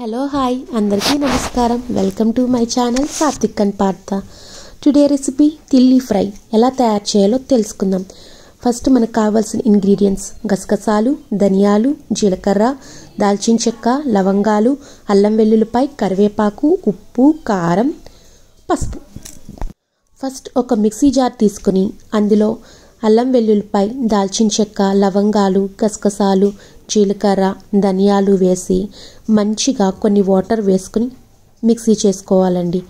Hello hi అందరికీ నమస్కారం. Welcome to my channel Satvik and Partha. Today recipe తిల్లీ ఫ్రై ఎలా తయారు చేయాలో తెలుసుకుందాం. ఫస్ట్ మనకు కావాల్సిన ఇంగ్రీడియంట్స్ గసగసాలు, ధనియాలు, జీలకర్ర, దాల్చిన చెక్క, లవంగాలు, అల్లం వెల్లుల్లిపాయ, కరివేపాకు, ఉప్పు, కారం, పసుపు. ఫస్ట్ ఒక మిక్సీ జార్ తీసుకుని అందులో అల్లం వెల్లుల్లిపాయ, దాల్చిన చెక్క, లవంగాలు, గసగసాలు, జీలకర్ర, ధనియాలు వేసి మంచిగా కొన్ని వాటర్ వేసుకుని మిక్సీ చేసుకోవాలండి.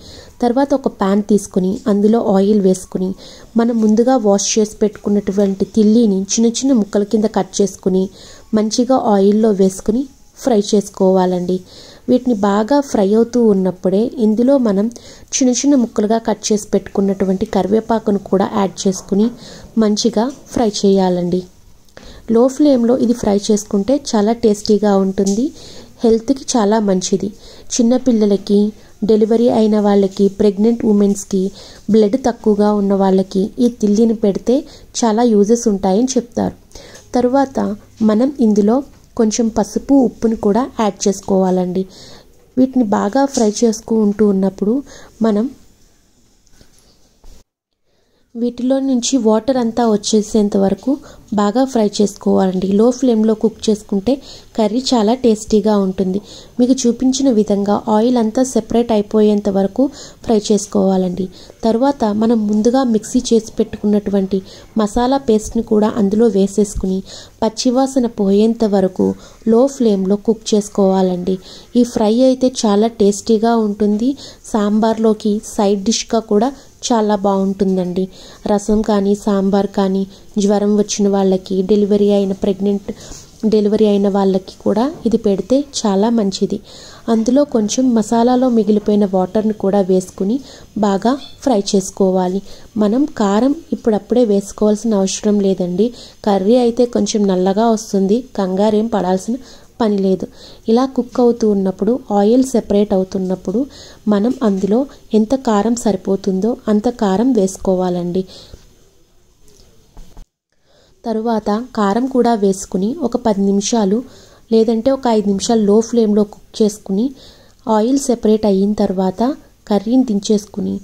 తర్వాత ఒక ప్యాన్ తీసుకుని అందులో ఆయిల్ వేసుకుని మనం ముందుగా వాష్ చేసి పెట్టుకున్నటువంటి తిల్లీని చిన్న చిన్న ముక్కల కింద కట్ చేసుకుని మంచిగా ఆయిల్లో వేసుకుని ఫ్రై చేసుకోవాలండి. వీటిని బాగా ఫ్రై అవుతూ ఉన్నప్పుడే ఇందులో మనం చిన్న చిన్న ముక్కలుగా కట్ చేసి పెట్టుకున్నటువంటి కరివేపాకును కూడా యాడ్ చేసుకుని మంచిగా ఫ్రై చేయాలండి. లో ఫ్లేమ్లో ఇది ఫ్రై చేసుకుంటే చాలా టేస్టీగా ఉంటుంది, హెల్త్కి చాలా మంచిది. చిన్నపిల్లలకి, డెలివరీ అయిన వాళ్ళకి, ప్రెగ్నెంట్ ఉమెన్స్కి, బ్లడ్ తక్కువగా ఉన్న వాళ్ళకి ఈ తిల్లీని పెడితే చాలా యూజెస్ ఉంటాయని చెప్తారు. తరువాత మనం ఇందులో కొంచెం పసుపు, ఉప్పుని కూడా యాడ్ చేసుకోవాలండి. వీటిని బాగా ఫ్రై చేసుకుంటూ ఉన్నప్పుడు మనం వీటిలో నుంచి వాటర్ అంతా వచ్చేసేంత వరకు బాగా ఫ్రై చేసుకోవాలండి. లో ఫ్లేమ్లో కుక్ చేసుకుంటే కర్రీ చాలా టేస్టీగా ఉంటుంది. మీకు చూపించిన విధంగా ఆయిల్ అంతా సెపరేట్ అయిపోయేంత వరకు ఫ్రై చేసుకోవాలండి. తర్వాత మనం ముందుగా మిక్సీ చేసి పెట్టుకున్నటువంటి మసాలా పేస్ట్ని కూడా అందులో వేసేసుకుని పచ్చివాసన పోయేంత వరకు లో ఫ్లేమ్లో కుక్ చేసుకోవాలండి. ఈ ఫ్రై అయితే చాలా టేస్టీగా ఉంటుంది. సాంబార్లోకి సైడ్ డిష్గా కూడా చాలా బాగుంటుందండి. రసం కానీ, సాంబార్ కానీ, జ్వరం వచ్చిన వాళ్ళకి, డెలివరీ అయిన వాళ్ళకి కూడా ఇది పెడితే చాలా మంచిది. అందులో కొంచెం మసాలాలో మిగిలిపోయిన వాటర్ని కూడా వేసుకుని బాగా ఫ్రై చేసుకోవాలి. మనం కారం ఇప్పుడప్పుడే వేసుకోవాల్సిన అవసరం లేదండి. కర్రీ అయితే కొంచెం నల్లగా వస్తుంది, కంగారేం పడాల్సిన పని లేదు. ఇలా కుక్ అవుతూ ఉన్నప్పుడు, ఆయిల్ సెపరేట్ అవుతున్నప్పుడు మనం అందులో ఎంత కారం సరిపోతుందో అంత కారం వేసుకోవాలండి. తరువాత కారం కూడా వేసుకుని ఒక 10 నిమిషాలు లేదంటే ఒక 5 నిమిషాలు లో ఫ్లేమ్లో కుక్ చేసుకుని ఆయిల్ సెపరేట్ అయిన తర్వాత కర్రీని దించేసుకుని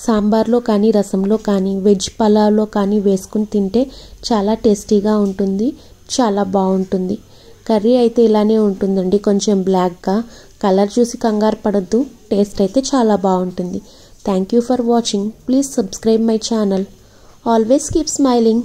సాంబార్లో కానీ, రసంలో కానీ, వెజ్ పలావ్లో కానీ వేసుకుని తింటే చాలా టేస్టీగా ఉంటుంది, చాలా బాగుంటుంది. కర్రీ అయితే ఇలానే ఉంటుందండి, కొంచెం బ్లాక్గా. కలర్ చూసి కంగారు పడద్దు, టేస్ట్ అయితే చాలా బాగుంటుంది. Thank you for watching. Please subscribe my channel. Always keep smiling.